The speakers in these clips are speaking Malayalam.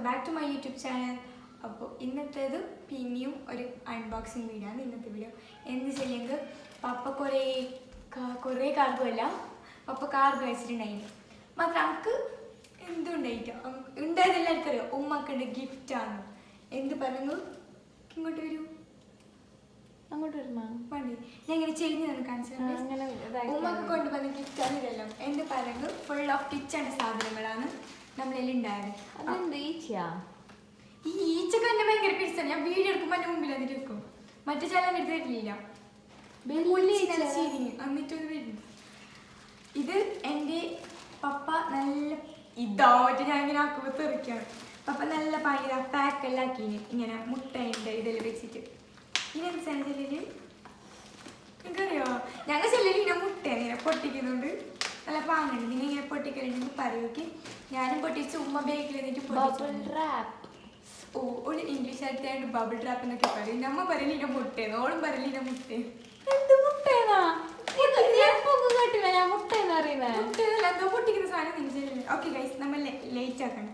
Back to my YouTube channel. അപ്പോൾ ഇന്നത്തേത് പിന്നെയും ഒരു അൺബോക്സിങ് വീഡിയോ ആണ് ഇന്നത്തെ വീഡിയോ. എന്ത് ചെയ്യെങ്കിൽ പപ്പ കുറേ കാർഗമല്ല പപ്പ കാർഗോ വെച്ചിട്ടുണ്ടായിരുന്നു. മാത്രം നമുക്ക് എന്തുണ്ടായിട്ടോ ഉണ്ടായതെല്ലാം എനിക്കറിയാം. ഉമ്മക്കുണ്ട് ഗിഫ്റ്റാണ്. എന്ത് പറഞ്ഞു ഇങ്ങോട്ട് വരൂ, അങ്ങോട്ട് വരുമാ വേണ്ടി ഞാൻ ഇങ്ങനെ ചെരിഞ്ഞ് തന്നെ കാണിച്ചു. ഉമ്മക്ക് കൊണ്ടുവന്ന ഗിഫ്റ്റാണ് ഇതെല്ലാം. എന്ത് പറയുന്നത് ഫുൾ ഓഫ് കിച്ചൺ സാധനങ്ങളാണ് നമ്മളെല്ലാം ഉണ്ടായത്. ഈ ഈച്ചക്ക് തന്നെ ഭയങ്കര പിടിച്ചാണ്. ഞാൻ വീഡിയോ എടുക്കുമ്പോൾ എൻ്റെ മുമ്പിൽ അതിട്ട് വെക്കും. മറ്റു ചാനൽ എടുത്തിട്ടില്ല. എന്നിട്ടൊന്ന് വരുന്നു. ഇത് എൻ്റെ പപ്പ നല്ല ഇതായിട്ട് ഞാൻ ഇങ്ങനെ ആക്കുമ്പോൾ തെറിക്കാണ്. പപ്പ നല്ല ഭയങ്കര പാക്കെല്ലാം ആക്കിന്. ഇങ്ങനെ മുട്ടയുണ്ട് ഇതെല്ലാം വെച്ചിട്ട്. ഇതെന്ത് ചെല്ലില് നിങ്ങൾക്കറിയോ? ഞങ്ങൾ ചെല്ലിൽ ഇങ്ങനെ മുട്ടയാണ് ഇങ്ങനെ പൊട്ടിക്കുന്നുണ്ട്. നല്ല പാങ്ങുണ്ട്. നിങ്ങൾ ഇങ്ങനെ പൊട്ടിക്കലുണ്ടെങ്കിൽ പറയൂക്ക്. ഞാനും പൊട്ടിച്ച് ഉമ്മ ബേക്കിൽ എന്നിട്ട് ഓ ഒരു ഇംഗ്ലീഷ് ആയിട്ട് ബബിൾ ട്രാപ്പ് എന്നൊക്കെ പറയും. നമ്മ പറയലിന്റെ മുട്ടേന്ന്, ഓളും പറയലിന്റെ മുട്ടേന്ന്. എന്ത് മുട്ടേന്നാ എന്തോ പൊട്ടിക്കുന്ന സാധനം നിങ്ങൾ. ഓക്കെ ഗൈസ്, നമ്മൾ ലേറ്റ് ആക്കണം.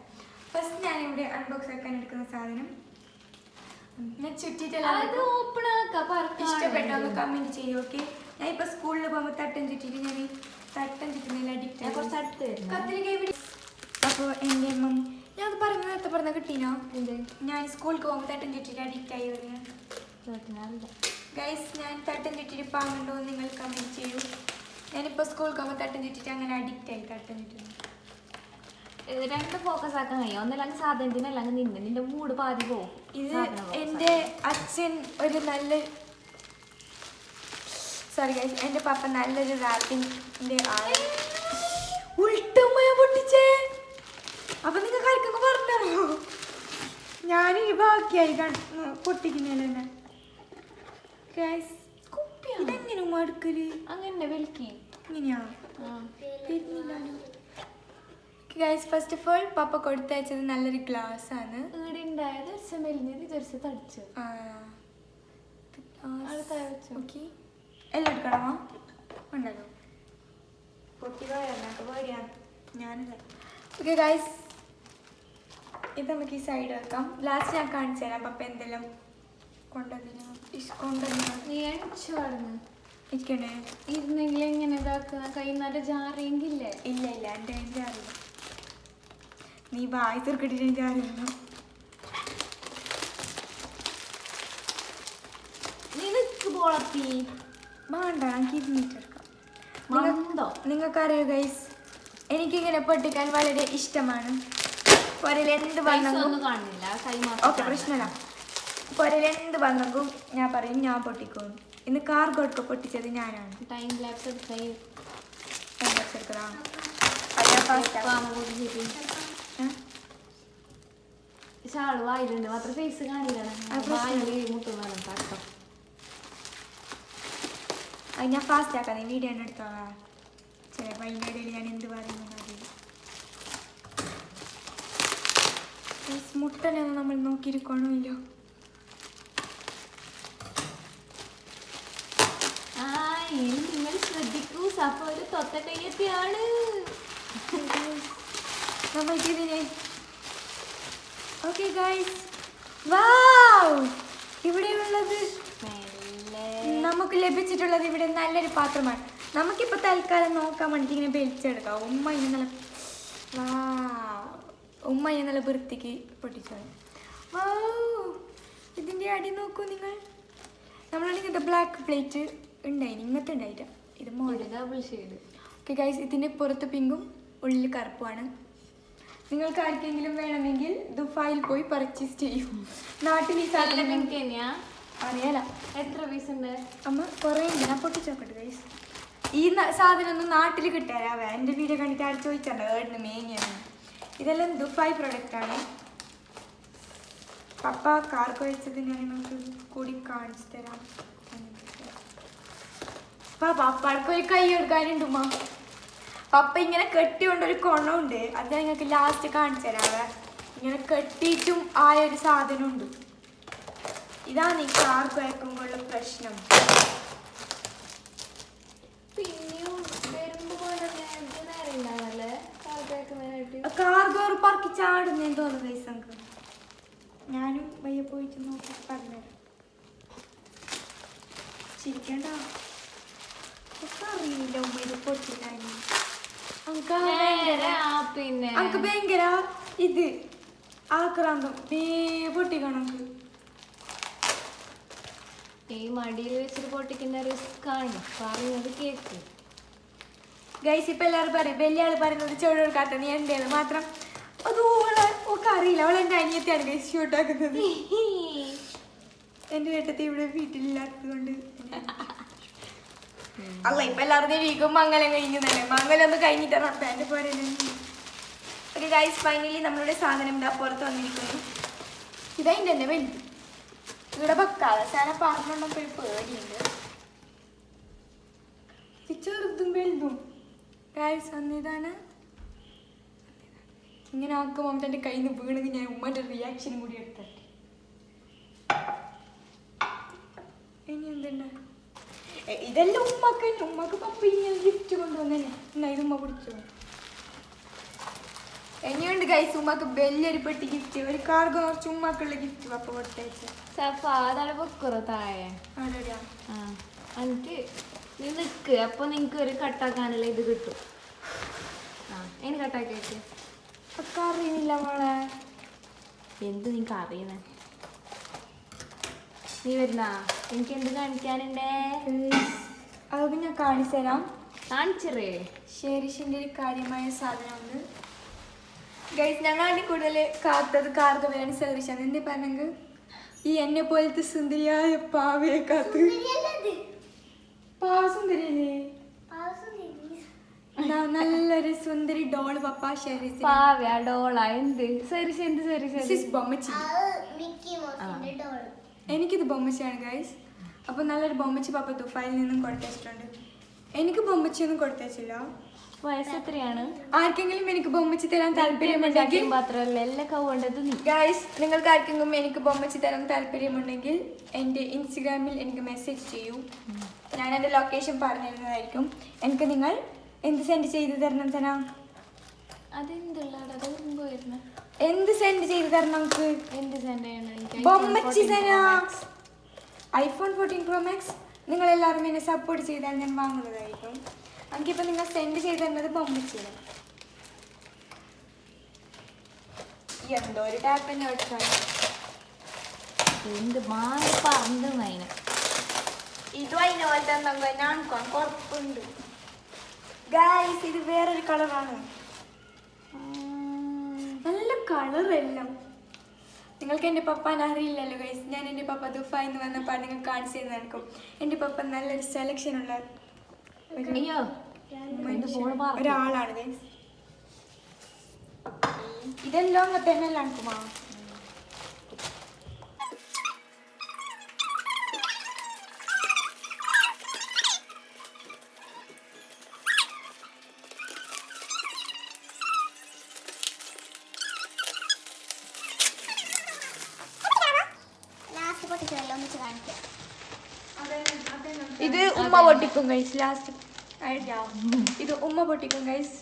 ഫസ്റ്റ് ഞാനിവിടെ അൺബോക്സ് ആക്കാൻ എടുക്കുന്ന സാധനം ഞാൻ ചുറ്റിട്ടെല്ലാം ഇഷ്ടപ്പെട്ടൊന്ന് കമന്റ് ചെയ്യും. ഓക്കെ, ഞാൻ ഇപ്പൊ സ്കൂളിൽ പോകുമ്പോൾ തട്ടം ചുറ്റിട്ട് ഞാൻ ഈ തട്ടം ചുറ്റുന്നതിൽ അഡിക്റ്റ് കത്തിരിക്ക. അപ്പോൾ എൻ്റെ അമ്മ ഞാൻ അത് പറഞ്ഞു നേരത്തെ പറഞ്ഞ കിട്ടീനോ? ഞാൻ സ്കൂളിൽ പോകുമ്പോൾ തട്ടം ചുറ്റിട്ട് അഡിക്റ്റ് ആയി വരുന്നത്. ഗൈസ്, ഞാൻ തട്ടം ചുറ്റിട്ട് പാങ്ങുണ്ടോ എന്ന് നിങ്ങൾ കമന്റ് ചെയ്യൂ. ഞാനിപ്പോൾ സ്കൂളിൽ പോകുമ്പോൾ തട്ടം ചുറ്റിട്ട് അങ്ങനെ അഡിക്റ്റ് ആയി തട്ടം ചുറ്റുന്നു. രണ്ട് ഫോക്കസ് ആക്കാൻ കഴിയും. ഒന്നല്ലെങ്കിൽ സാധനത്തിന് അല്ലെങ്കിൽ നിന്റെ മൂഡ് പാതി പോവും. ഇത് എൻ്റെ അച്ഛൻ ഒരു നല്ല സോറി ഗൈസ്, എൻ്റെ പപ്പ നല്ലൊരു റാപ്പിൻ്റെ ആള്. ഉൾട്ടുമ്മ പൊട്ടിച്ചേ. അപ്പൊ നിങ്ങൾക്ക് ആർക്കൊക്കെ പറഞ്ഞോ? ഞാനിനി ബാക്കിയായി പൊട്ടിക്കുന്നതിൽ തന്നെ. ഇതെങ്ങനെ മടുക്കല് അങ്ങനെ വിളിക്കി ഇങ്ങനെയാ ഗൈസ്. ഫസ്റ്റ് ഓഫ് ഓൾ പപ്പ കൊടുത്തയച്ചത് നല്ലൊരു ഗ്ലാസ് ആണ്. ഇവിടെ ഉണ്ടായത് തടിച്ചു. ഓക്കെ, എല്ലാം എടുക്കണമോ? ഉണ്ടല്ലോ പൊട്ടിക്കോയാണ് പേടിയാണ് ഞാനല്ല. ഓക്കെ ഗൈസ്, ഇത് നമുക്ക് ഈ സൈഡ് വെക്കാം. ലാസ്റ്റ് ഞാൻ കാണിച്ചു തരാം പപ്പ എന്തെല്ലാം കൊണ്ടുവന്നിരുന്നു. ഇരുന്നെങ്കിൽ എങ്ങനെ ഇതാക്കുക? കൈ നല്ല ജാറിയെങ്കിലേ. ഇല്ല ഇല്ല, എൻ്റെ അറിയില്ല. നീ വായി തീർക്കിട്ടിട്ട് എനിക്ക് അറിയുന്നു. വേണ്ട, എനിക്ക് ഇരുന്നിട്ടെടുക്കാം. നിങ്ങൾക്കറിയോ ഗൈസ്, എനിക്കിങ്ങനെ പൊട്ടിക്കാൻ വളരെ ഇഷ്ടമാണ്. പൊരലെന്ത് വന്നെങ്കിലും ഓക്കെ പ്രശ്നമില്ല. പൊരലെന്ത് വന്നെങ്കിലും ഞാൻ പറയും ഞാൻ പൊട്ടിക്കും. ഇന്ന് കാർഗോട്ട് പൊട്ടിച്ചത് ഞാനാണ്. ടൈം ലാപ്സ് എടുക്കാം. ഷാള് വായിലുണ്ട് മാത്രം ഫേസ് കാണില്ല. അത് ഞാൻ ഫാസ്റ്റ് ആക്കാം. നീ വീഡിയോ തന്നെ എടുത്തോളാം. ചിലപ്പോൾ അതിൻ്റെ ഇടയിൽ ഞാൻ എന്ത് പറയുന്നു അറിയില്ല. മുട്ടനൊന്നും നമ്മൾ നോക്കിയിരിക്കണമല്ലോ. നിങ്ങൾ ശ്രദ്ധിക്കൂ, സഫ ഒരു തൊത്ത കയ്യെത്തിയാണ് നമ്മൾക്കിതിനെ. ഓക്കെ ഗൈസ്, വൗ, ഇവിടെയുള്ളത് നമുക്ക് ലഭിച്ചിട്ടുള്ളത് ഇവിടെ നല്ലൊരു പാത്രമാണ്. നമുക്കിപ്പോൾ തൽക്കാലം നോക്കാൻ വേണ്ടിയിട്ട് ഇങ്ങനെ വലിച്ചെടുക്കാം. ഉമ്മ ഇങ്ങനെ നല്ല വൃത്തിക്ക് പൊട്ടിച്ചോളൂ. വൗ, ഇതിൻ്റെ അടി നോക്കൂ നിങ്ങൾ. നമ്മളാണെങ്കിൽ ഇങ്ങനത്തെ ബ്ലാക്ക് പ്ലേറ്റ് ഉണ്ടായിന്, ഇങ്ങനത്തെ ഉണ്ടായിട്ട. ഇത് model double shade. Okay guys, ഇതിൻ്റെ പുറത്ത് പിങ്കും ഉള്ളിൽ കറുപ്പുമാണ്. നിങ്ങൾക്ക് ആർക്കെങ്കിലും വേണമെങ്കിൽ ദുബായിൽ പോയി പർച്ചേസ് ചെയ്യും. നാട്ടിൽ ഈ സാധനം അറിയാല. എത്ര പീസ് ഉണ്ട് അമ്മ? കുറേ ഉണ്ട്, ഞാൻ പൊട്ടിച്ചോക്കട്ടെ ഗൈസ്. ഈ സാധനം ഒന്നും നാട്ടിൽ കിട്ടാറാവേ. എൻ്റെ വീഡിയോ കണ്ടിട്ട് ആര് ചോദിച്ചാണ്ടോ ഏടിന് മേങ്ങിയാണ്. ഇതെല്ലാം ദുബായ് പ്രൊഡക്റ്റാണ്. പപ്പ കാർക്ക് വെച്ചത് ഞാൻ നിങ്ങൾക്ക് കൂടി കാണിച്ചു തരാം. പപ്പക്ക് ഒരു കൈ എടുക്കാനുണ്ടുമ്മ. പപ്പ ഇങ്ങനെ കെട്ടിക്കൊണ്ടൊരു കൊണമുണ്ട്. അത് നിങ്ങൾക്ക് ലാസ്റ്റ് കാണിച്ചു തരാവേ. ഇങ്ങനെ കെട്ടിയിട്ടും ആയൊരു സാധനമുണ്ട്. ഇതാണ് ഈ കാർക്ക് വയ്ക്കുമ്പോഴുള്ള പ്രശ്നം. പിന്നെയും വരുമ്പോ പോലെ നേരം ഉണ്ടാവല്ലേ. പറക്കുന്നതിനായിട്ട് കാർഗോർ പറക്കി ചാടുന്നേന്ന് തോന്നുന്നു ഗൈസ് നമുക്ക്. ഞാനും വയ്യ പോയിട്ട് നോക്കി പറഞ്ഞുതരാം. ചിരിക്കണ്ട, അറിയില്ല ഉമ്മ ഇത് പൊട്ടിക്കാനി. പിന്നെ നമുക്ക് ഭയങ്കര ഇത് ആക്രാന്തം പൊട്ടിക്കണം. ഈ മടിയിൽ വെച്ചിട്ട് പൊട്ടിക്കുന്ന റിസ്ക് ആണ് പറയുന്നത് കേക്ക്. ഗൈസ് ഇപ്പൊ എല്ലാവരും പറയും, വലിയ ആള് പറയുന്നത് ചെവിടെടുക്കാത്ത നീ എന്തേന്ന് മാത്രം. അത് ഒക്കെ അറിയില്ല. അവൾ എൻ്റെ അനിയത്തിയാണ് ഗൈസ് ഷൂട്ടാക്കുന്നത്. എൻ്റെ ഏട്ടത്തി ഇവിടെ വീട്ടിലില്ലാത്തത് കൊണ്ട്. അല്ല ഇപ്പൊ എല്ലാവരും ഇരിക്കും മംഗലം കഴിഞ്ഞതല്ലേ. മംഗലം ഒന്ന് കഴിഞ്ഞിട്ടാണ് എൻ്റെ പോലെ. ഓക്കെ ഗൈസ്, ഫൈനലി നമ്മളുടെ സാധനം ഇതാ പുറത്ത് വന്നിരിക്കുന്നു. ഇതതിൻ്റെ തന്നെ വലുത് ഇവിടെ വെക്കാതെ സാധനം പറഞ്ഞുകൊണ്ടപ്പോൾ പേടിയുണ്ട്. ചെറുതും വലുതും ഗൈസ് വന്നിതാണ്. ഇങ്ങനെ ആക്കുമ്പോൾ എൻ്റെ കയ്യിൽ നിന്ന് വീണെങ്കിൽ ഞാൻ ഉമ്മൻ്റെ റിയാക്ഷനും കൂടി എടുത്തിട്ട് ഇനി എന്തുണ്ട്. ഇതെല്ലാം ഉമ്മക്ക് പപ്പ ഇങ്ങനെ ഗിഫ്റ്റ് കൊണ്ടുവന്നേ. എന്നാ ഇത് ഉമ്മ പിടിച്ചോ. എങ്ങനെയുണ്ട് ഗൈസ് ഉമ്മക്ക് വലിയൊരു പെട്ടി ഗിഫ്റ്റ്, ഒരു കാർഗോ കുറച്ച് ഉമ്മക്കുള്ള ഗിഫ്റ്റ് പപ്പ കൊടുത്തയച്ചു. അതാണ് പൊക്കുറ താഴെ. എനിക്ക് നീ നിക്ക്, അപ്പൊ നിങ്ങക്ക് ഒരു കട്ടാക്കാനുള്ള ഇത് കിട്ടും. ഇനി കട്ടാക്കി വെക്ക്. ഒക്കെ അറിയുന്നില്ല മോളെ. എന്ത് നിനക്ക് അറിയുന്നേ? നീ വരുന്ന എനിക്ക് എന്ത് കാണിക്കാനുണ്ടേ? അതൊക്കെ ഞാൻ കാണിച്ചു തരാം. കാണിച്ചേ. ഷെരീഷിൻ്റെ ഒരു കാര്യമായ സാധനമുണ്ട് ഗൈസ്. ഞങ്ങളാണ് കൂടുതൽ കാത്തത് കാർഗോയാണ് സെലിബ്രേഷൻ. എന്താ പറഞ്ഞെങ്കിൽ ഈ എന്നെ പോലത്തെ സുന്ദരിയായ പാവയെ കാത്ത്. പാവ സുന്ദരിയല്ലേ? നല്ലൊരു സുന്ദരി ഡോള് പപ്പ ഷെരീസ്. പാവ്യ ഡോള എന്ത് സെറിസ് എന്ത് സെറിസ് ബൊമ്മച്ചി. എനിക്കിത് ബൊമ്മച്ചിയാണ് ഗൈസ്. അപ്പോൾ നല്ലൊരു ബൊമ്മച്ചി പപ്പ ദുബായിൽ നിന്നും കൊടുത്തയച്ചിട്ടുണ്ട്. എനിക്ക് ബൊമ്മച്ചിയൊന്നും കൊടുത്തയച്ചില്ല. വയസ്സ് എത്രയാണ്? ആർക്കെങ്കിലും എനിക്ക് ബൊമ്മച്ചി തരാൻ താല്പര്യമുണ്ടെങ്കിൽ മാത്രമല്ല എല്ലാം കൗണ്ടത് ഗൈസ്, നിങ്ങൾക്ക് ആർക്കെങ്കിലും എനിക്ക് ബൊമ്മച്ചി തരാൻ താല്പര്യമുണ്ടെങ്കിൽ എൻ്റെ ഇൻസ്റ്റഗ്രാമിൽ എനിക്ക് മെസ്സേജ് ചെയ്യൂ. ഞാൻ എൻ്റെ ലൊക്കേഷൻ പറഞ്ഞു തരുന്നതായിരിക്കും. എനിക്ക് നിങ്ങൾ എന്ത് സെൻഡ് ചെയ്ത് തരണം തരാം? എന്ത് സെൻഡ് ചെയ്ത് തരണം? നമുക്ക് എന്ത് സെൻഡ് ചെയ്യണം? ബൊമ്മച്ചി തരാം. iPhone 14 Pro Max നിങ്ങളെല്ലാവരും എന്നെ സപ്പോർട്ട് ചെയ്താൽ ഞാൻ വാങ്ങുന്നതായിരിക്കും. എനിക്കിപ്പോൾ നിങ്ങൾ സെൻഡ് ചെയ്ത് തരുന്നത് ബൊമ്മച്ചിയാണ്. എന്തോ ഒരു ടാപ്പിൻ്റെ വെച്ചാൽ എന്ത് മാറി പറഞ്ഞു അതിന്. ഇതും അതിനെ പോലത്തെ എന്തെങ്കിലും ഞാൻ കുഴപ്പമുണ്ട് ഗൈസ്. ഇത് വേറൊരു കളറാണ്. നല്ല കളറെല്ലാം. നിങ്ങൾക്ക് എൻ്റെ പപ്പാനെ അറിയില്ലല്ലോ ഗൈസ്. ഞാൻ എൻ്റെ പപ്പ ദുബായിൽ നിന്ന് വന്നപ്പോൾ നിങ്ങൾ കാണിച്ചു തരുന്ന നടക്കും. എൻ്റെ പപ്പ നല്ലൊരു സെലക്ഷനുള്ള ഒരാളാണ് ഗൈസ്. ഇതെല്ലാം തന്നെ നടക്കുമാ. ഇത് ഉമ്മ പൊട്ടിക്കും ഗൈസ്. ലാസ്റ്റ് ഇത് ഉമ്മ പൊട്ടിക്കും ഗൈസ്.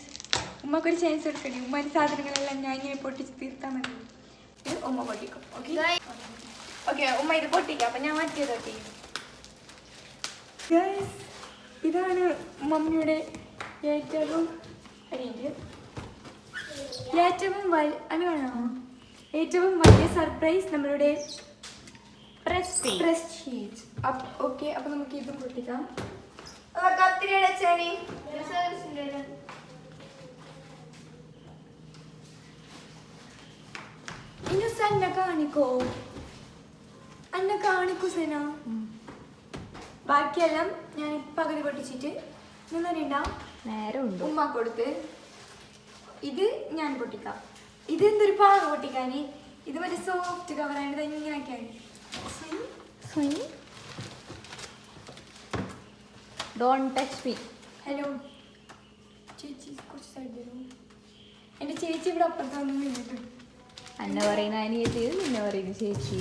ഉമ്മക്കൊരു ചാൻസ് എടുക്കണ്ടേ? ഉമ്മൻ്റെ സാധനങ്ങളെല്ലാം ഞാൻ ഇങ്ങനെ പൊട്ടിച്ച് തീർത്താൽ മതി. ഇത് ഉമ്മ പൊട്ടിക്കും. ഓക്കെ ഉമ്മ ഇത് പൊട്ടിക്കാം. അപ്പം ഞാൻ മാറ്റിയത് പൊട്ടിക്കും ഗൈസ്. ഇതാണ് മമ്മിയുടെ ഏറ്റവും ഏറ്റവും വലിയ സർപ്രൈസ്, നമ്മളുടെ പ്രസ്റ്റീജ്. ഓക്കെ, അപ്പം നമുക്ക് ഇതും പൊട്ടിക്കാം. കത്തിരിയുടെ ചെടി ഇനി എന്നെ കാണിക്കോ? എന്നെ കാണിക്കൂ സെന. ബാക്കിയെല്ലാം ഞാൻ പകുതി പൊട്ടിച്ചിട്ട് നേരം ഉമ്മ കൊടുത്ത് ഇത് ഞാൻ പൊട്ടിക്കാം. ഇത് എന്തൊരു പാക പൊട്ടിക്കാന്. ഇത് മറ്റേ സോഫ്റ്റ് കവറാണ്. ഇങ്ങനെയൊക്കെയാണ്. Don't touch me. ഹലോ ചേച്ചി, കുറച്ച് സൈഡ് തരൂ. എൻ്റെ ചേച്ചി ഇവിടെ അപ്പുറത്തൊന്നും നിന്നിട്ട് എന്നെ പറയുന്ന അനിയത്തി, നിന്നെ പറയുന്ന ചേച്ചി.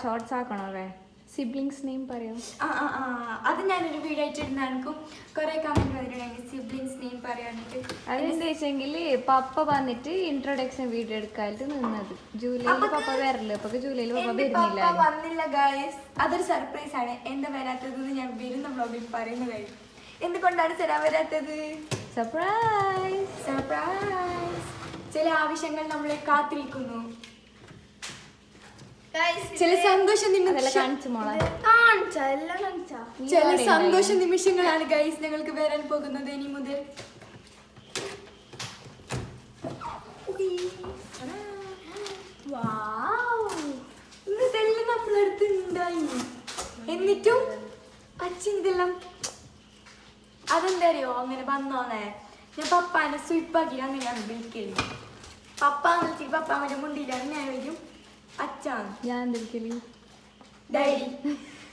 ഷോർട്സ് ആക്കണോ? സിബ്ലിങ്സ് നെയിം പറയോ? അത് ഞാനൊരു വീഡിയോ ആയിട്ടിരുന്ന എനിക്കും കുറെ കമന്റ് വന്നിട്ടുണ്ടെങ്കിൽ സിബ്ലിങ്സ് നെയിം പറയാനിട്ട്. അതെന്താ വെച്ചെങ്കിൽ പപ്പ വന്നിട്ട് ഇൻട്രൊഡക്ഷൻ വീഡിയോ എടുക്കാനായിട്ട് നിന്നത്. ജൂലൈയിൽ പപ്പ വരല്ലോ, അപ്പൊ ജൂലൈയിൽ പപ്പ വരുന്നില്ല. വന്നില്ല ഗൈസ്, അതൊരു സർപ്രൈസ് ആണ്. എന്താ വരാത്തതെന്ന് ഞാൻ വരുന്ന വ്ളോഗിൽ പറയുന്നതായിരിക്കും. എന്തുകൊണ്ടാണ് വരാത്തത്? Surprise surprise. ചില ആവശ്യങ്ങൾ നമ്മളെ കാത്തിരിക്കുന്നു. ചില സന്തോഷ നിമിഷങ്ങളാണ് ഗൈസ് ഞങ്ങൾക്ക് വരാൻ പോകുന്നത് ഇനി മുതൽ. ഇതെല്ലാം നമ്മളടുത്ത് ഉണ്ടായി. എന്നിട്ടും അച്ഛൻ ഇതെല്ലാം അതെന്താ അറിയോ അങ്ങനെ വന്നോന്നേ. ഞാൻ പപ്പാനെ സ്വീപ്പാക്കി അങ്ങനെയാണ് വിളിക്കല്. പപ്പ വിളിച്ചിട്ട് പപ്പ അവന്റെ മുണ്ടിയിലാണ് ഞാൻ വരും അച്ഛാണ്. ഞാൻ വിളിക്കല് ഡാഡി.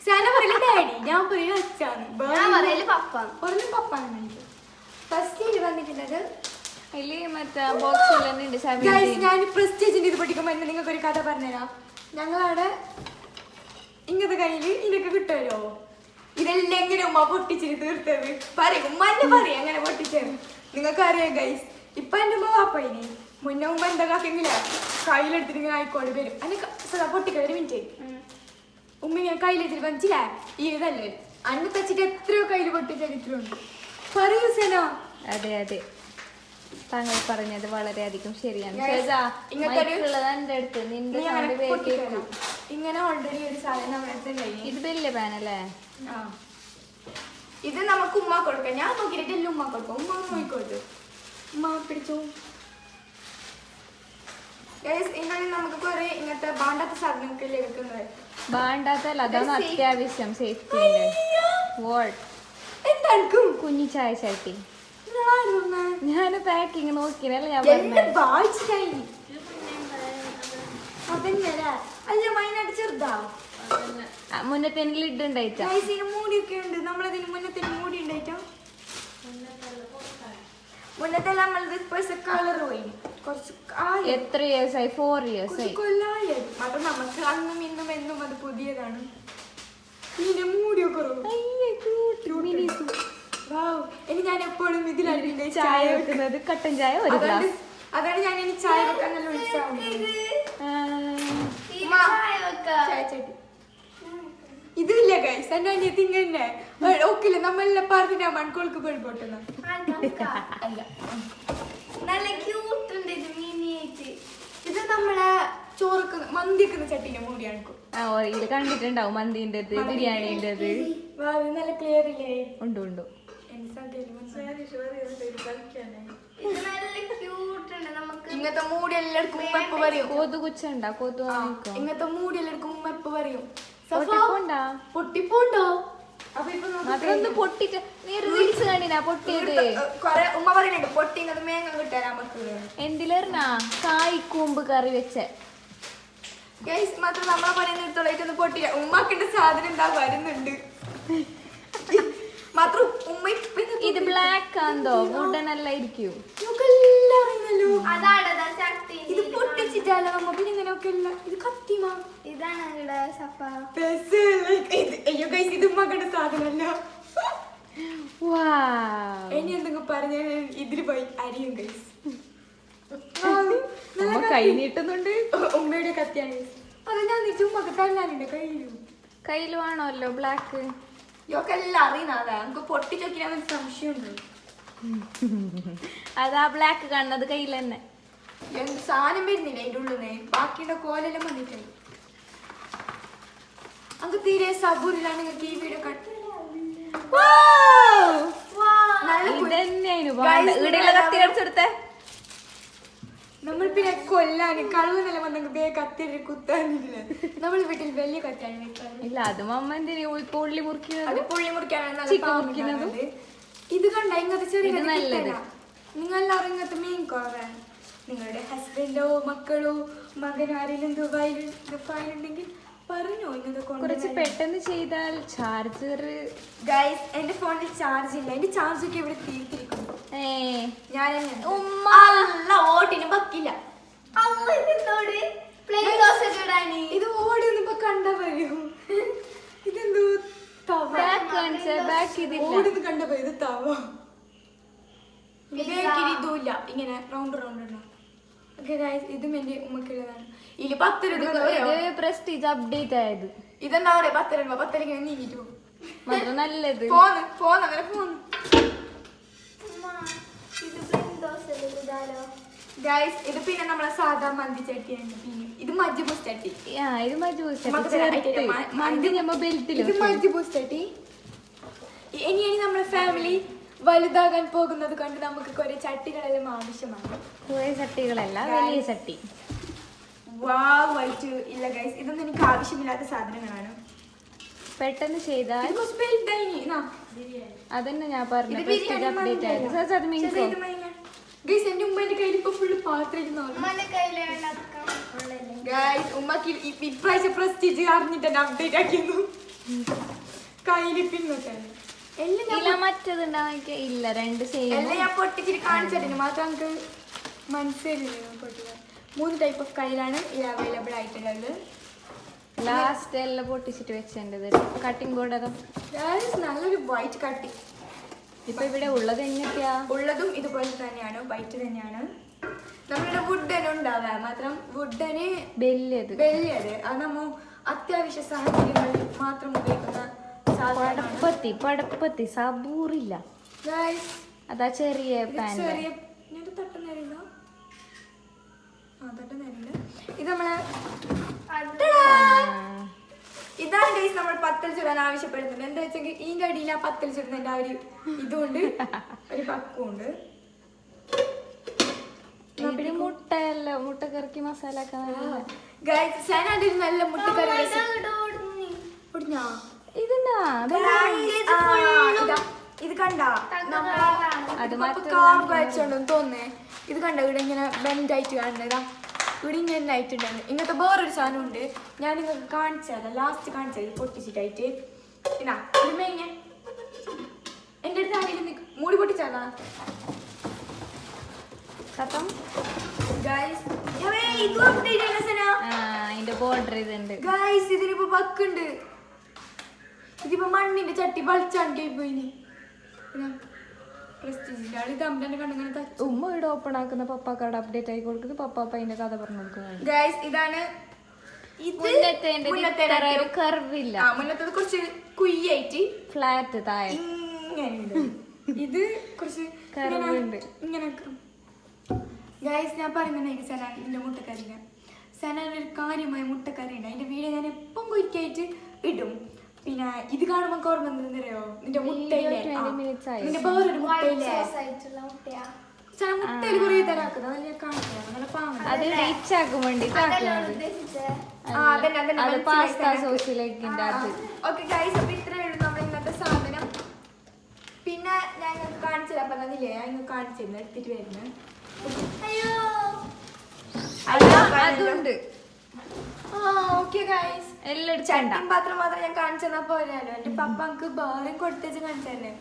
സാന പറയില്ല ഡാഡി, ഞാൻ പറയില്ല അച്ഛാണ്. പപ്പാണ്. ഫസ്റ്റ് വന്നിട്ടുള്ളത് ഞാൻ പ്രസ്റ്റീജിന്റെ ഇത് പഠിക്കുമ്പോ നിങ്ങൾക്ക് ഒരു കഥ പറഞ്ഞുതരാം. ഞങ്ങളവിടെ ഇങ്ങനത്തെ കയ്യില് ഇതൊക്കെ കിട്ടുമല്ലോ. ഇതെല്ലാം എങ്ങനെ ഉമ്മ പൊട്ടിച്ചിട്ട് തീർത്തത് പറയും. ഉമ്മ എന്നെ പറയും അങ്ങനെ പൊട്ടിച്ചത്. നിങ്ങൾക്ക് അറിയാം ഗൈസ്. ഇപ്പൊ എന്റെ ഉമ്മ വാപ്പയിന് മുന്നേ ഉമ്മ എന്താ കാക്കെങ്കില കയ്യിലെടുത്തിട്ട് ഇങ്ങനെ ആയിക്കോട് വരും. അന്നെ പൊട്ടിക്ക ഒരു മിനിറ്റ്. ഉമ്മ ഇങ്ങനെ കയ്യിലെടുത്തിട്ട് മനസ്സിലാ ഈ ഇതല്ലേ അന്ന് വെച്ചിട്ട് എത്രയോ കയ്യിൽ പൊട്ടിച്ച ചരിത്രമുണ്ട്. പറയൂ സന. അതെ അതെ, താങ്കൾ പറഞ്ഞത് വളരെയധികം ശരിയാണ്. ഇങ്ങനെ ഓൾറെഡി ഒരു സാധനം നമ്മുടെ അടുത്ത്. ഇത് വലിയ പാനല്ലേ? ഇത് നമുക്ക് ഉമ്മ കൊടുക്കാം. ഞാൻ നോക്കിയിട്ട് എല്ലാം ഉമ്മ കൊടുക്കാം. ഉമ്മ നോക്കിക്കോട്ടു. ഉമ്മ പിടിച്ചു. ഇങ്ങനെ നമുക്ക് കുറെ ഇങ്ങനത്തെ ബാണ്ടാത്ത സാധനങ്ങൾക്ക് ലഭിക്കുന്നത്. ബാണ്ടാത്തല്ല, അതാണ് അത്യാവശ്യം സേഫ്റ്റിന്റെ. എന്തായിരിക്കും കുഞ്ഞി ചായ ചട്ടി. ഞാൻ പാക്കിങ് നോക്കിയല്ലേ ഞാൻ ചെറുതാ. മുന്നത്തെ ലിഡ് ഉണ്ടായിട്ടാ മൂടിയൊക്കെ ഉണ്ട്. നമ്മളതിന് മുന്നത്തെ മൂടി ഉണ്ടായിട്ടോ. മുന്നത്തെ നമ്മളത് കളർ പോയി കുറച്ച്. എത്ര ഇയേഴ്സ് ആയി? 4 years ആയി. കൊല്ലായി. മാത്രം നമുക്ക് അന്നും ഇന്നും എന്നും അത് പുതിയതാണ്. ഇതിന്റെ മൂടിയൊക്കെ ഇനി ഞാൻ എപ്പോഴും ഇതിലാണ് ചായ വെക്കുന്നത്. കട്ടൻ ചായ ഒരു ഗ്ലാസ്. അതാണ് ഞാൻ ഇനി ചായ വെക്കാൻ നല്ല ഉത്സാഹം. ഇതില്ല ഗൈസ്. എന്റെ അനിയത്തി ഇങ്ങനെ ഓക്കില്ല. നമ്മളെല്ലാം പറഞ്ഞ മൺകോൾക്ക് പോയി പൊട്ടുന്ന നല്ല ക്യൂട്ടുണ്ട്. ഇത് മിനിയേറ്റ്. ഇത് നമ്മളെ ചോറ് മന്തി വെക്കുന്ന ചട്ടിന്റെ മൂടിയാണ്. ഇത് കണ്ടിട്ടുണ്ടാവും മന്തിന്റെ ബിരിയാണിന്റെ. നല്ല ക്ലിയർ ഇല്ലേ? ഉണ്ട് ഉണ്ട്. ഇങ്ങനത്തെ മൂടി എല്ലാവർക്കും ഉമ്മ എപ്പ പറയും. കൊതുകുച്ചുണ്ടാ? കൊതു ഇങ്ങനത്തെ മൂടി എല്ലാവർക്കും ഉമ്മ എപ്പ പറയും. പൊട്ടിപ്പോണ്ടോ? അതൊന്ന് പൊട്ടിട്ട് നീ റീൽസ് കണ്ടിനാ പൊട്ടിയത്? കൊറേ ഉമ്മ പറയുന്നുണ്ട് പൊട്ടിങ്ങത് മേങ്ങ കിട്ടാൻ നമുക്ക്. എന്തിലേർന്നാ? കായ്ക്കൂമ്പ് കറി വെച്ച മാത്രം നമ്മളെ പറയുന്നിടത്തോളായിട്ടൊന്ന് പൊട്ടില്ല. ഉമ്മക്കിന്റെ സാധനം എന്താ വരുന്നുണ്ട് മാത്രം. ഉമ്മ ഇത് ബ്ലാക്ക് ആന്തോ വുഡനല്ല ഇരിക്കും. ഇത് പൊട്ടിച്ചിട്ടല്ല നമ്മ പിന്നെ ഇങ്ങനെയൊക്കെ ഇല്ല. ഇത് കത്തിമാ. ഇതാണ് ഇത് ഉമ്മക്കിന്റെ സാധനമല്ല. ഇനി എന്തെങ്കിലും പറഞ്ഞ ഇതില് പോയി അരിയും ഗൈസ്. കൈ നീട്ടുന്നുണ്ട്. ഉമ്മയുടെ കത്തിയാണ്. അത് ഞാൻ ഉമ്മക്ക് തല്ലാനുണ്ട് കയ്യിലും. കയ്യിലും ആണോല്ലോ ബ്ലാക്ക്. ഇതൊക്കെ എല്ലാം അറിയുന്നതാ. നമുക്ക് പൊട്ടിച്ചോക്കിയാൽ സംശയമുണ്ട്. അതാ ബ്ലാക്ക് കാണുന്നത് കയ്യിൽ തന്നെ. എന്ത് സാധനം വരുന്നില്ല അതിന്റെ ഉള്ളിന്ന്. ബാക്കിയുടെ കോലെല്ലാം വന്നിട്ടുണ്ട്. അങ്ങ് തീരെ സബൂരിലാണ് നിങ്ങൾക്ക് ഈ വീഡിയോ കട്ട്. നമ്മൾ പിന്നെ കൊല്ലാന് കള്ളുന്നെല്ലാം വന്നെങ്കിൽ വേഗം കത്തിയിട്ട് കുത്താനില്ല. നമ്മൾ വീട്ടിൽ വലിയ കത്തിയാണ് ഇല്ല. അത് പൊള്ളി മുറിക്കുന്നത്. അത് പൊള്ളി മുറിക്കാനാണ്. ഇത് കണ്ട ഇങ്ങനത്തെ ചെറിയ നിങ്ങളെല്ലാവരും ഇങ്ങനത്തെ മീൻ കുറവാണ്. നിങ്ങളുടെ ഹസ്ബൻഡോ മക്കളോ മകനോ ആരെങ്കിലും ദുബായിലുണ്ടെങ്കിൽ പറഞ്ഞോ ഇങ്ങനത്തെ കുറച്ച് പെട്ടെന്ന് ചെയ്താൽ. ചാർജർ ഗൈസ് എന്റെ ഫോണിൽ ചാർജ് ഇല്ല. എന്റെ ചാർജ് ഒക്കെ ഇവിടെ തീർത്തിരിക്കുന്നു. ഞാൻ ഓട്ടിന് പക്കില്ല. ഇത് ഓടിയൊന്നും ഇപ്പൊ കണ്ടാ പറയൂ. കാണിച്ച ബാക്ക് ഇതില്ല. ഓടുന്ന് കണ്ടപ്പോ ഇത് താവോ ഇതുമില്ല ഇങ്ങനെ റൗണ്ട് ഉണ്ടോ. ഓക്കെ ഗൈസ്, ഇതും എന്റെ ഉമ്മക്കുള്ളതാണ്. ഇതില് 10 രൂപ ഇത് പ്രസ്റ്റീജ് അപ്ഡേറ്റ് ആയത്. ഇതെന്താ പറയാ 10 രൂപ 10 ഇങ്ങനെ നീങ്ങിട്ടു മാത്രം നല്ലത്. ഫോൺ അങ്ങനെ ഫോൺ ഗൈസ്. ഇത് പിന്നെ നമ്മളെ സാധാ മന്തി ചട്ടിയാണ്. പിന്നെ ഇത് മജ്ബൂസ് ചട്ടി. ഇത് മന്തി ഞമ്മ ബെൽറ്റില്. ഇത് മജ്ബൂസ് ചട്ടി. ഇനി നമ്മളെ ഫാമിലി വലുതാകാൻ പോകുന്നത് കൊണ്ട് നമുക്ക് കുറെ ചട്ടികളെല്ലാം ആവശ്യമാണ്. കുറെ ചട്ടികളല്ല, വലിയ ചട്ടി. വൈറ്റ് ഇല്ല ഗൈസ്, ഇതൊന്നും എനിക്ക് ആവശ്യമില്ലാത്ത സാധനങ്ങളാണ്. പെട്ടെന്ന് ചെയ്താൽ അതന്നെ ഞാൻ പറഞ്ഞു. അപ്ഡേറ്റ് ആയത് ഗൈസ്. എന്റെ ഉമ്മന്റെ കയ്യിൽ ഇപ്പൊ ഫുള്ള് പാത്രം ഗൈസ്. ഉമ്മക്ക് ഇപ്രാവശ്യം പ്രസ്റ്റീജ് അറിഞ്ഞിട്ട് അപ്ഡേറ്റ് ആക്കിയിരുന്നു. കയ്യില് പിന്നൊക്കെ മറ്റേതുണ്ടാ ഇല്ല, 2 സെയിം. എല്ലാം ഞാൻ പൊട്ടിച്ചിട്ട് കാണിച്ചിട്ടുണ്ട്, മാത്രം നമുക്ക് മനസ്സിലായില്ല. പൊട്ടിക്കാൻ 3 ടൈപ്പ് ഓഫ് കയ്യിലാണ് ഇത് അവൈലബിൾ ആയിട്ടുള്ളത്. ലാസ്റ്റ് എല്ലാം പൊട്ടിച്ചിട്ട് വെച്ചേണ്ടത് കട്ടിംഗ് ബോർഡ്. അതോ നല്ലൊരു വൈറ്റ് കട്ടി. ഇപ്പൊ ഇവിടെ ഉള്ളത് എങ്ങനെയാ? ഉള്ളതും ഇതുപോലെ തന്നെയാണ്, വൈറ്റ് തന്നെയാണ്. നമ്മളുടെ വുഡന് ഉണ്ടാവുക, മാത്രം വുഡന് വലിയത് അത് നമ്മ അത്യാവശ്യ സാഹചര്യങ്ങളിൽ മാത്രം ഉപയോഗിക്കുന്ന പടപ്പത്തി സബൂറില്ല. അതാ ചെറിയ പാൻ. ഇത് നമ്മളെ ഇതാണ് ഗൈസ് നമ്മൾ പത്തൽ ചുടാൻ ആവശ്യപ്പെടുന്നത്. എന്താ വെച്ചെങ്കിൽ ഇതിന്റെ അടിയിൽ ആ പത്തൽ ചുടുന്നതിന്റെ ആ ഒരു ഇതുകൊണ്ട് ഒരു പക്കുണ്ട്. മുട്ട കറക്കി മസാല ഗൈസ്. സനാന്റെ നല്ല മുട്ടക്കറി ഇത് കണ്ട തോന്നേ. ഇത് കണ്ട ഇവിടെ ഇങ്ങനെ ബെൻഡായിട്ട് കാണുന്നതാ. ഇവിടെ ഇങ്ങനെ ആയിട്ടുണ്ടായിരുന്നു. ഇങ്ങനത്തെ വേറൊരു സാധനം ഉണ്ട്, ഞാൻ നിങ്ങൾക്ക് കാണിച്ചതല്ല, ലാസ്റ്റ് കാണിച്ചത് പൊട്ടിച്ചിട്ടായിട്ട്. പിന്നെ എന്റെ അടുത്ത് ആരെങ്കിലും മൂടി പൊട്ടിച്ചാലാ സത്യം ഗൈസ്. ഇതിനിപ്പോ ബക്കുണ്ട്. ഇതിപ്പോ മണ്ണിന്റെ ചട്ടി ബളിച്ചാണ് പോയിന്. ഉമ്മ ഇവിടെ ഓപ്പൺ ആക്കുന്ന പപ്പാക്കാട് അപ്ഡേറ്റ് ആയി കൊടുക്കുന്നു. പപ്പ അതിന്റെ കഥ പറഞ്ഞു കൊടുക്കുന്നത്. ഗൈസ് ഇതാണ്. മുന്നത്തെ കുറച്ച് കുയ്യായിട്ട് ഫ്ലാറ്റ് താഴെ ഇത് കുറച്ച് ഇങ്ങനെ. ഗൈസ് ഞാൻ പറയുന്നുണ്ടെങ്കിൽ സനാന്റെ മുട്ടക്കറിന് സനാനൊരു കാര്യമായ മുട്ടക്കറി ഉണ്ട്. അതിന്റെ വീഡിയോ ഞാൻ എപ്പം കുരിക്കായിട്ട് ഇടും. പിന്നെ ഇത് കാണുമ്പോ ഓർമ്മ എന്തെന്നറിയോ, നിന്റെ മുട്ടയിലെ നിന്റെ വേറൊരു മുട്ടയിലെ മുട്ടയിൽ കുറെ തരാക്കുന്നത് അത് ഞാൻ കാണിക്കാം. അങ്ങനെ ഓക്കെ ഗൈസ്. അപ്പൊ ഇത്രയേ ഉള്ളൂ നമ്മുടെ ഇന്നത്തെ സാധനം. പിന്നെ ഞാൻ നിങ്ങൾക്ക് കാണിച്ചത് അപ്പൊ തന്നില്ലേ, ഞാൻ നിങ്ങൾക്ക് കാണിച്ചിരുന്നു എടുത്തിട്ട് വരുന്നത്. അതുണ്ട്. ചട്ടിയും പാത്രം മാത്രം ഞാൻ കാണിച്ചെന്നാ പോരാലോ. എന്റെ പപ്പ എനിക്ക് വേറെ കൊടുത്തേച്ച് കാണിച്ചല്ലേ.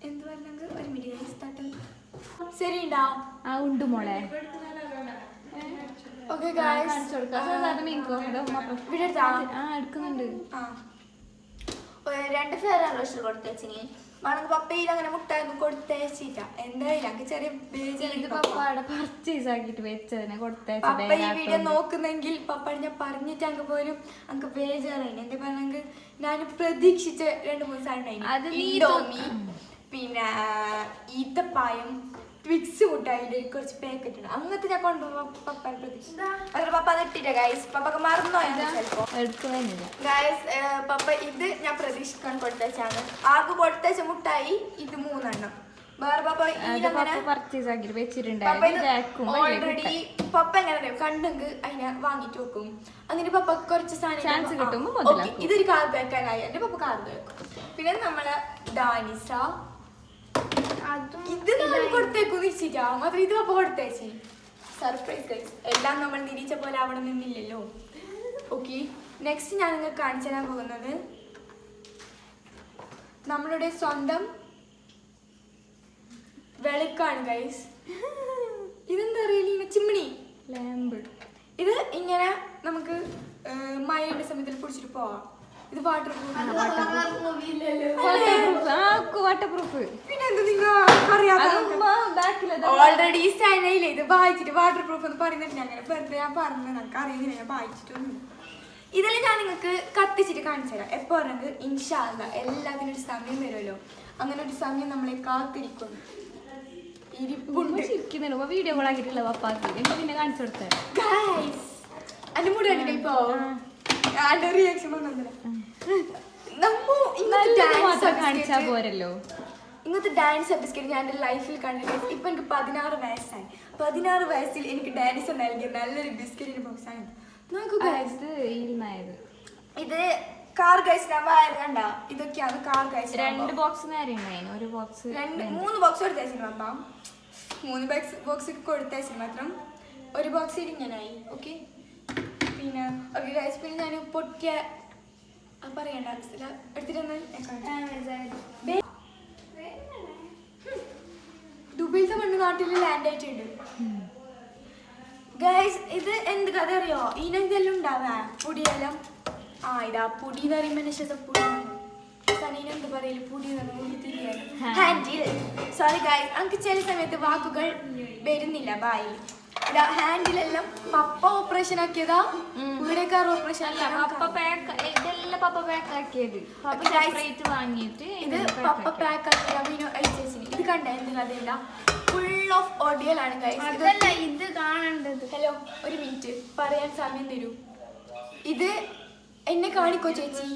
എന്ത് പറഞ്ഞെങ്കിൽ ഒരു മിനിറ്റ് ശരി ഉണ്ടാവും. ഉണ്ട് മോളെ. Okay guys. എടുക്കുന്നുണ്ട്. 2 ഫെയർ ആൻഡ് ലൗലി കൊടുത്തേച്ചിന് വേണമെങ്കിൽ പപ്പയിൽ അങ്ങനെ മുട്ടായൊന്നും കൊടുത്തേച്ചില്ല. എന്തായാലും എനിക്ക് ചെറിയ പപ്പ ഈ വീഡിയോ നോക്കുന്നെങ്കിൽ പപ്പ ഞാൻ പറഞ്ഞിട്ട് അങ്ങ് പോലും അങ്ങ് ബേജാറായി. എന്താ പറഞ്ഞെങ്കിൽ ഞാൻ പ്രതീക്ഷിച്ച 2-3 സാധനം, പിന്നെ ഈത്തപ്പായം, ട്വിക്സ് മുട്ടായി കുറച്ച് പാക്കറ്റ് ഉണ്ട്. അങ്ങനത്തെ ഞാൻ കൊണ്ടുപോകാൻ പപ്പാനെ പ്രതീക്ഷിച്ചു. അതിൽ പപ്പ അത് ഇട്ടില്ല ഗൈസ്. പപ്പക്ക് മറന്നോയാ ചിലപ്പോ ഗൈസ്. പപ്പ ഇത് ഞാൻ പ്രതീക്ഷിക്കാൻ കൊടുത്തേച്ചാണ്. ആകെ കൊടുത്തേച്ച മുട്ടായി ഇത് 3 എണ്ണം. വേറെ പപ്പ ഓൾറെഡി പപ്പ എങ്ങനെ കണ്ടെങ്കിൽ അതിനെ വാങ്ങിട്ട് വെക്കും. അങ്ങനെ പപ്പ കുറച്ച് സാധനം ഇതൊരു കാർഡ് വെക്കാനായി എന്റെ പപ്പ കാർഡ് വെക്കും. പിന്നെ നമ്മളെ ഡാനിസ ഇത് നമ്മൾ കൊടുത്തേക്കും നിശ്ചയിച്ചാ മാത്രം. ഇത് പപ്പ കൊടുത്തേച്ചി സർപ്രൈസ് ഗൈസ്. എല്ലാം നമ്മൾ നിരീച്ച പോലെ അവിടെ നിന്നില്ലല്ലോ. ഓക്കെ, നെക്സ്റ്റ് ഞാൻ നിങ്ങൾക്ക് കാണിച്ചു തരാൻ പോകുന്നത് നമ്മളുടെ സ്വന്തം വെളുക്കാണ് ഗൈസ്. ഇതെന്താ അറിയില്ല, ചിമ്മിണി ലാമ്പ്. ഇത് ഇങ്ങനെ നമുക്ക് മഴയുടെ സമയത്തിൽ പിടിച്ചിട്ട് പോവാം. ഇത് വാട്ടർ വാട്ടർപ്രൂഫ് പിന്നെന്ത് നിങ്ങൾ ഓൾറെഡി സനയില്ലേ ഇത് വായിച്ചിട്ട് വാട്ടർ പ്രൂഫ് എന്ന് പറയുന്നുണ്ട്. അങ്ങനെ വെറുതെ ഞാൻ പറഞ്ഞു, നമുക്ക് അറിയുന്നില്ല, ഞാൻ വായിച്ചിട്ടൊന്നും. ഇതെല്ലാം ഞാൻ നിങ്ങൾക്ക് കത്തിച്ചിട്ട് കാണിച്ചു തരാം. എപ്പോൾ പറഞ്ഞത് ഇൻഷാ അല്ലാഹ് എല്ലാത്തിനും ഒരു സമയം വരുമല്ലോ, അങ്ങനെ ഒരു സമയം നമ്മളെ കാത്തിരിക്കുന്നു. വീഡിയോ കോൾ ആക്കിയിട്ടുള്ള പപ്പാക്ക് പിന്നെ കാണിച്ചു കൊടുത്തേ. എന്റെ മുടി കണ്ടിട്ട് ഇപ്പൊ എന്റെ റിയാക്ഷൻ കാണിച്ചാ പോരല്ലോ. ഇങ്ങനത്തെ ഡാൻസ് എപ്പിസ്കേറ്റ് ഞാൻ എൻ്റെ ലൈഫിൽ കണ്ടിട്ട്. ഇപ്പൊ എനിക്ക് 16 വയസ്സായി. 16 വയസ്സിൽ എനിക്ക് ഡാൻസ് നൽകിയ നല്ലൊരു ബിസ്ക്കറ്റിന്റെ ബോക്സാണ്. ഇത് കാർ ഗൈസ് കണ്ട, ഇതൊക്കെയാണ് കാർ ഗൈസ്. 2 ബോക്സ് നേരെ ഉണ്ടായിരുന്നു. 3 ബോക്സ് കൊടുത്ത സിനിമ അപ്പം 3 ബോക്സ് കൊടുത്ത മാത്രം ഒരു ബോക്സ് ഇരിങ്ങനായി. ഓക്കെ പിന്നെ ഓക്കെ ഗൈസ്, പിന്നെ ഞാൻ പൊട്ടിയ പറയണ്ട എടുത്തിട്ട് ദുബൈയിലത്തെ മണ്ണ് നാട്ടിൽ ലാൻഡ് ആയിട്ടുണ്ട് ഗൈസ്. ഇത് എന്ത് കഥ അറിയോ? ഇതിനെന്തെല്ലാം ഉണ്ടാവാ പൊടിയെല്ലാം. ഇതാ പൊടി എന്ന് പറയുമ്പോൾ പൊടി എന്ത് പറയല് പൊടി ഹാൻഡിൽ. സോറി ഗൈസ്, എനിക്ക് ചില സമയത്ത് വാക്കുകൾ വരുന്നില്ല ബായിൽ. ഇതാ ഹാൻഡിലെല്ലാം പപ്പ ഓപ്പറേഷൻ ആക്കിയതാ, വീടേക്കാർ ഓപ്പറേഷൻ ഇതെല്ലാം പപ്പ പാക്ക് ആക്കിയത്. ഇത് പപ്പ പാക്ക് ആക്കിയത് അയച്ചേച്ചിന്. ഇത് കണ്ട എന്ത് കഥയില്ല, ഫുൾ ഓഫ് ഓഡിയൽ ആണ് ഗൈസ്. ഇത് കാണേണ്ടത്. ഹലോ ഒരു മിനിറ്റ് പറയാൻ സമയം തരൂ. ഇത് എന്നെ കാണിക്കോ ചേച്ചി?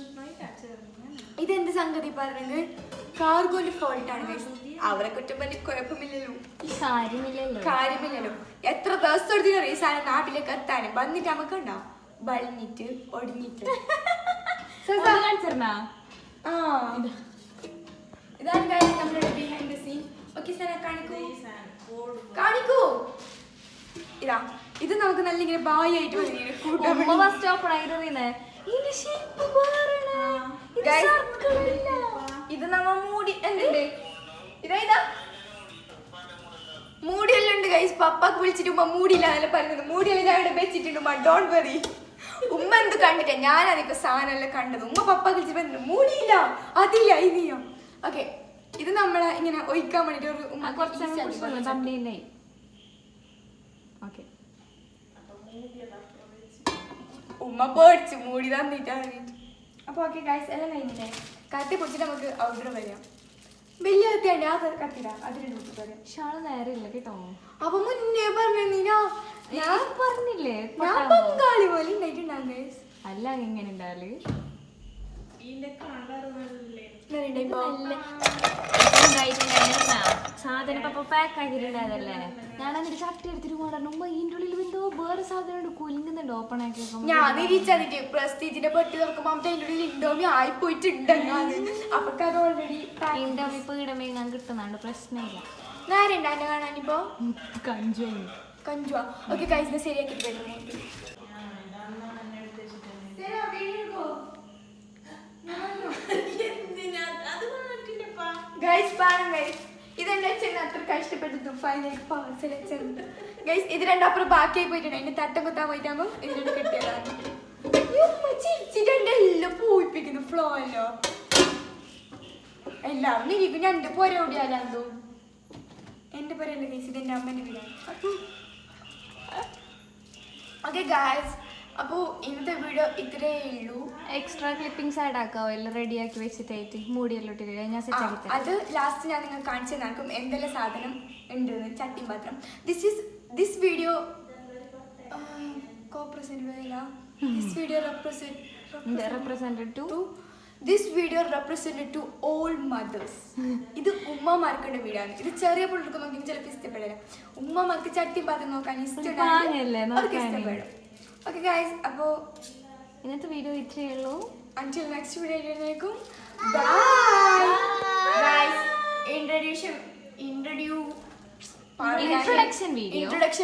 ഇതെന്ത് സംഗതി പറഞ്ഞത്? കാർഗോന്റെ ഫോൾട്ടാണ് ഗൈസ്. അവരെ കുറ്റം പറഞ്ഞ് കുഴപ്പമില്ലല്ലോ, കാര്യമില്ലല്ലോ. എത്ര ദിവസം എടുത്തിട്ട് ഈ സാധനം നാട്ടിലേക്ക് എത്താനും വന്നിട്ട് നമുക്ക് ഉണ്ടാവും ബളിഞ്ഞിട്ട് ഒടിഞ്ഞിട്ട്. ഇതാണ് ഗൈസ് നമ്മളുടെ behind the scene. Okay sir കാണിക്കൂ. ഇതാ ഇത് നമുക്ക് നല്ല ഇങ്ങനെ ബായി ആയിട്ട് ഇത് നമ്മ മൂടി എന്തുണ്ട് ഇതാ മൂടിയെല്ലാം ഉണ്ട് ഗൈസ്. പപ്പാക്ക് വിളിച്ചിട്ട് ഉമ്മ മൂടിയില്ല എന്നല്ല പറയുന്നത്. മൂടിയെല്ലാം ഞാൻ ഇവിടെ വെച്ചിട്ടുണ്ട് ഉമ്മ, ഡോണ്ട് വറി. ഉമ്മ എന്ത് കണ്ടിട്ടാ ഞാനതിപ്പോ സാധനമെല്ലാം കണ്ടത്. ഉമ്മ പപ്പാക്ക് വിളിച്ചിട്ട് പറഞ്ഞു മൂടിയില്ല അതില്ല ഇനിയോ. ഓക്കെ ഇത് നമ്മളെ ഇങ്ങനെ ഒഴിക്കാൻ വേണ്ടിട്ട് ഒരു ഉമ്മ പേടിച്ചു മൂടി തന്നിട്ട്. അപ്പൊ ഓക്കെ ഗൈസ് എല്ലാം കഴിഞ്ഞില്ലേ? കത്തി പൊടിച്ചിട്ട് നമുക്ക് ഔട്ടർ വരാം. വലിയ കത്തിയാണ്ട് ആ കത്തിടാ അതിന് ഷാള് നേരമില്ല കേട്ടോ. അപ്പൊ മുന്നേ പറഞ്ഞില്ല ഞാൻ പറഞ്ഞില്ലേ ഞാൻ പങ്കാളി പോലെ ഉണ്ടായിട്ടുണ്ടാകും. അല്ല എങ്ങനെ ഉണ്ടാല് സാധനം പപ്പ പാക്ക് ആക്കിയിട്ടുണ്ടായതല്ലേ. ഞാൻ എന്നിട്ട് ചട്ടി എടുത്തിട്ട് കൊണ്ടുവരുമ്പോ ഇതിന്റെ ഉള്ളിൽ എന്തോ വേറെ സാധനം കുലുങ്ങുന്നുണ്ട്. ഓപ്പൺ ആക്കി ഞാൻ തിരിച്ചതിന്റെ പ്രസ്റ്റീജിന്റെ പെട്ടി തുറക്കുമ്പോ അതിന്റെ ഉള്ളിൽ ഇൻഡോമി ആയിപ്പോയിട്ടുണ്ടെങ്കിൽ അപ്പൊക്ക് അത് ഓൾറെഡി ഇൻഡോമി ഇപ്പൊ ഇടമേങ്ങാൻ കിട്ടുന്നുണ്ട്, പ്രശ്നമില്ല. നേരെ ഉണ്ടായിരുന്നു കാണാനിപ്പോ കഞ്ചുവാ. ഓക്കെ ഗൈസിനെ ശരിയാക്കിട്ട് ഇതെന്റെ അച്ഛൻ അത്ര കഷ്ടപ്പെട്ടു ഫൈനൽ പാർസൽ അച്ഛനുണ്ട് ഗൈസ്. ഇത് രണ്ടപ്പുറം ബാക്കിയായി പോയിട്ടുണ്ട്. അതിന്റെ തട്ടം കുത്താൻ പോയിട്ടാകുമ്പോ ഇത് രണ്ട് കെട്ടിയതാണ്. ചിരിച്ചിട്ടെല്ലാം പൂയിപ്പിക്കുന്നു ഫ്ലോ അല്ലോ. എല്ലാവരും ഇരിക്കും. ഞാൻ എന്റെ പോരെ ഓടിയാലോ എന്റെ പോരല്ല ഗൈസ്, ഇതെന്റെ അമ്മേന്റെ വീടാണ്. ഓക്കെ ഗൈസ്, അപ്പോൾ ഇന്നത്തെ വീഡിയോ ഇത്രയേ ഉള്ളൂ. എക്സ്ട്രാ ക്ലിപ്പിംഗ്സ് ആഡ് ആക്കാവോ എല്ലാം റെഡിയാക്കി വെച്ചിട്ടായിട്ട് മൂടിയെല്ലാം ഇട്ടിട്ട് ഞാൻ സെറ്റ് ആക്കി അത് ലാസ്റ്റ് ഞാൻ നിങ്ങൾ കാണിച്ചു തന്നാക്കും എന്തെല്ലാം സാധനം ഉണ്ടെന്ന്. ചട്ടി മാത്രം. This video represented to all mothers. ഇത് ഉമ്മമാർക്കുള്ള വീടാണ്. ഇത് ചെറിയ പിള്ളേർക്ക് നോക്കി ചിലപ്പോൾ ഇഷ്ടപ്പെടില്ല. ഉമ്മമാർക്ക് ചട്ടി പാത്രം നോക്കാൻ ഇഷ്ടപ്പെടും. ഓക്കെ ഗൈസ്, അപ്പോൾ ഇന്നത്തെ വീഡിയോ ഇത്രയേ ഉള്ളൂ. until next video യിലേക്കും bye guys. ഇൻട്രൊഡക്ഷൻ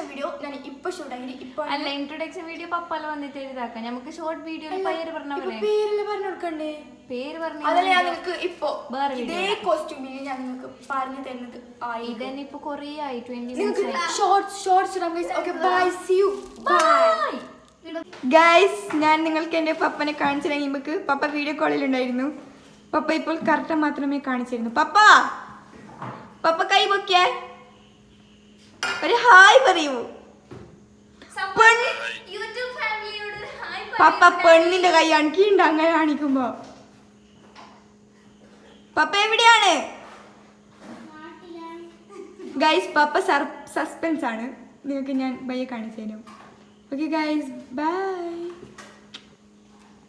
വീഡിയോ ഞാൻ ഇപ്പൊ ഷൂട്ട് ആക്കി. ഇപ്പൊ അല്ല ഇൻട്രൊഡക്ഷൻ വീഡിയോ പപ്പല വന്നിട്ട് എഴുതാക്കാം. നമുക്ക് ഷോർട്ട് വീഡിയോയിൽ പേര് പറഞ്ഞവരെ പേരെല്ലാം പറഞ്ഞു കൊടുക്കണ്ടേ? പേര് പറഞ്ഞു അതല്ല ഞാൻ നിങ്ങൾക്ക് ഇപ്പൊ ഇതേ കോസ്റ്റ്യൂമിൽ ഞാൻ നിങ്ങൾക്ക് പറഞ്ഞു തരുന്നത്. ഇതന്നെ ഇപ്പൊ കൊറേ ആയി 20 minutes shorts. Okay bye, see you, bye. Guys ഞാൻ നിങ്ങൾക്ക് എൻ്റെ പപ്പനെ കാണിച്ചു കഴിയുമ്പോൾ പപ്പ വീഡിയോ കോളിലുണ്ടായിരുന്നു. പപ്പ ഇപ്പോൾ കറക്റ്റ് മാത്രമേ കാണിച്ചിരുന്നു. പപ്പ കൈ പൊക്കിയേ, ഒരു ഹായ് പറയൂ. പപ്പ പെണ്ണിന്റെ കൈ അണക്കിണ്ട് അങ്ങനെ കാണിക്കുമ്പോ. പപ്പ എവിടെയാണ് ഗൈസ്? പപ്പ സസ്പെൻസ് ആണ്, നിങ്ങൾക്ക് ഞാൻ ബയ്യെ കാണിച്ചു തരും. Okay guys, by.